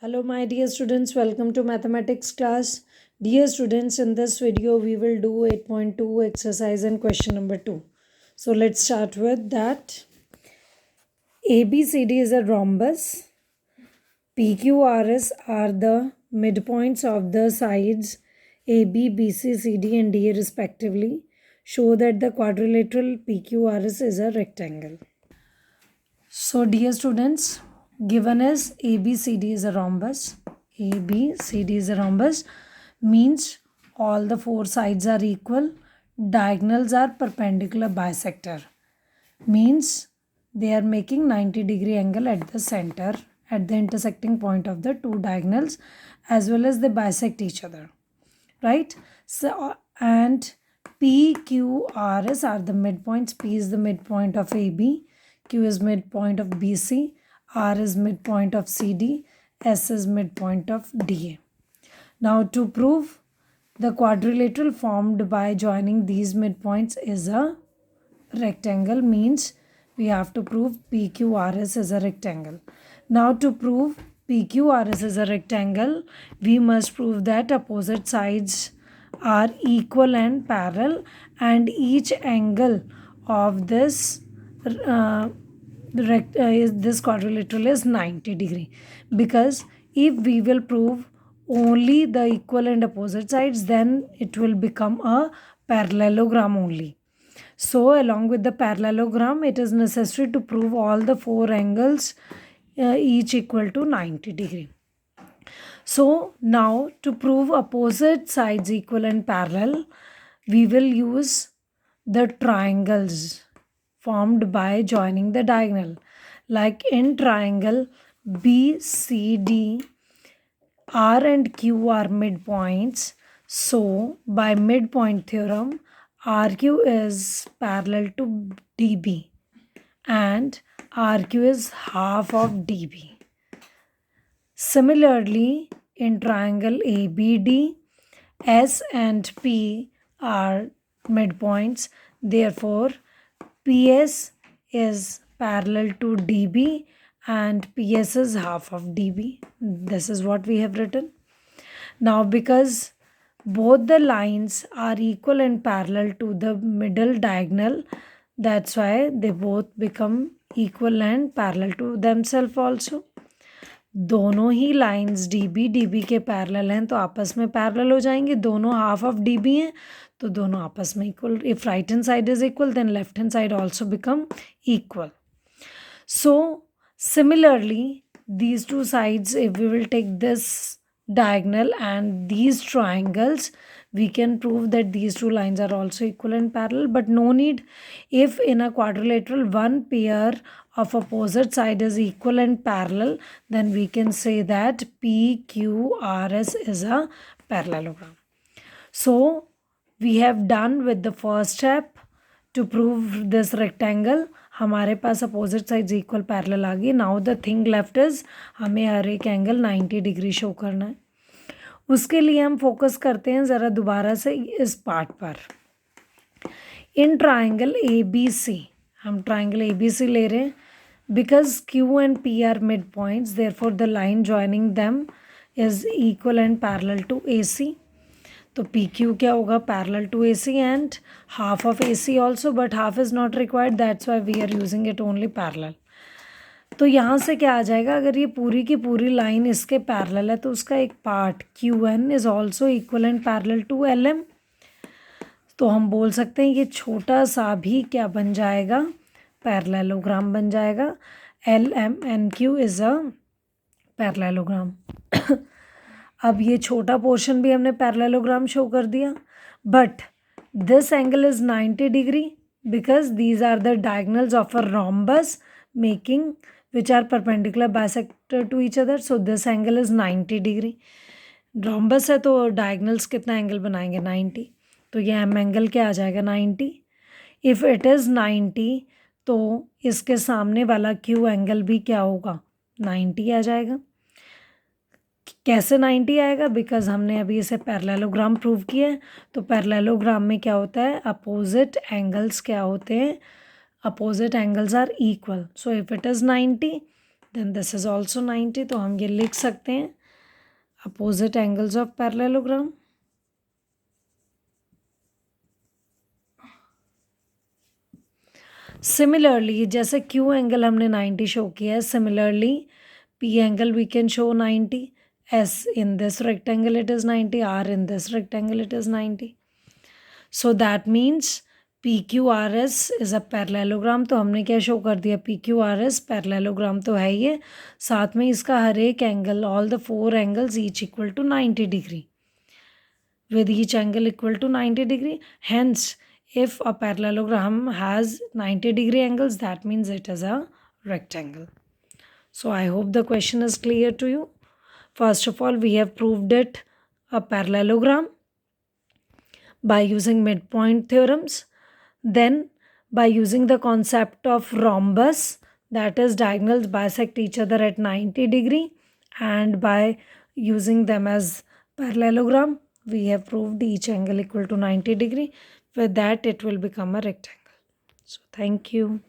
Hello my dear students, welcome to mathematics class. Dear students, in this video we will do 8.2 exercise and question number 2. So let's start with that. ABCD is a rhombus. PQRS are the midpoints of the sides AB, BC, CD and DA respectively. Show that the quadrilateral PQRS is a rectangle. So dear students, given as ABCD is a rhombus, ABCD is a rhombus means all the four sides are equal, diagonals are perpendicular bisector, means they are making 90-degree angle at the center at the intersecting point of the two diagonals as well as they bisect each other, right? So and PQRS are the midpoints. P is the midpoint of AB, Q is midpoint of BC, R is midpoint of CD, S is midpoint of DA. Now to prove the quadrilateral formed by joining these midpoints is a rectangle, means we have to prove PQRS is a rectangle. Now to prove PQRS is a rectangle, we must prove that opposite sides are equal and parallel and each angle of this this quadrilateral is 90-degree, because if we will prove only the equal and opposite sides, then it will become a parallelogram only. So along with the parallelogram, it is necessary to prove all the four angles each equal to 90-degree. So now to prove opposite sides equal and parallel, we will use the triangles formed by joining the diagonal. Like in triangle BCD, R and Q are midpoints. So by midpoint theorem, RQ is parallel to DB and RQ is half of DB. Similarly, in triangle ABD, S and P are midpoints. Therefore, PS is parallel to DB and PS is half of DB. This is what we have written. Now, because both the lines are equal and parallel to the middle diagonal, that's why they both become equal and parallel to themselves also. दोनों ही lines D के parallel हैं तो आपस में parallel हो जाएंगे. दोनों half of D B हैं तो दोनों आपस में equal. If right hand side is equal then left hand side also become equal. So similarly these two sides, if we will take this diagonal and these triangles, we can prove that these two lines are also equal and parallel, but no need. If in a quadrilateral one pair of opposite side is equal and parallel, then we can say that PQRS is a parallelogram. So we have done with the first step to prove this rectangle. हमारे पास opposite sides equal parallel आ गई. Now the thing left is हमें हर एक angle 90 degree show करना है. उसके लिए हम focus करते हैं ज़रा दोबारा से इस पार्ट पर. इन ट्राइंगल ABC, हम ट्राइंगल ABC ले रहे हैं because Q and P are mid points, therefore the line joining them is equal and parallel to AC. तो PQ क्या होगा? Parallel to AC and half of AC also, but half is not required, that's why we are using it only parallel. तो यहाँ से क्या आ जाएगा? अगर ये पूरी की पूरी लाइन इसके पैरेलल है तो उसका एक part QN is also equal and parallel to LM. तो हम बोल सकते हैं ये छोटा सा भी क्या बन जाएगा? पैरेललोग्राम बन जाएगा. LMNQ is a parallelogram. अब ये छोटा पोर्शन भी हमने पैरेललोग्राम शो कर दिया, but this angle is 90 degree because these are the diagonals of a rhombus making which are perpendicular bisector to each other. So this angle is 90 degree. rhombus है तो diagonals कितना angle बनाएंगे? 90. तो ये M angle क्या आ जाएगा? 90. If it is 90 तो इसके सामने वाला क्यू एंगल भी क्या होगा? 90 आ जाएगा. कैसे 90 आएगा? बिकॉज हमने अभी इसे पैरेललोग्राम प्रूव किया है. तो पैरेललोग्राम में क्या होता है? अपोजिट एंगल्स क्या होते हैं? Opposite angles are equal. So if it is 90 then this is also 90. तो हम ये लिख सकते हैं opposite angles of parallelogram. Similarly, जैसे Q angle हमने 90 show किया है, similarly P angle we can show 90. S in this rectangle it is 90, R in this rectangle it is 90. So that means PQRS is a parallelogram. तो हमने क्या show कर दिया, PQRS parallelogram तो है ये, साथ में इसका हर एक angle, all the 4 angles each equal to 90 degree, with each angle equal to 90 degree. Hence, if a parallelogram has 90 degree angles, that means it is a rectangle. So I hope the question is clear to you. First of all, we have proved it a parallelogram by using midpoint theorems. Then by using the concept of rhombus, that is diagonals bisect each other at 90 degree, and by using them as parallelogram, we have proved each angle equal to 90 degree. With that, it will become a rectangle. So thank you.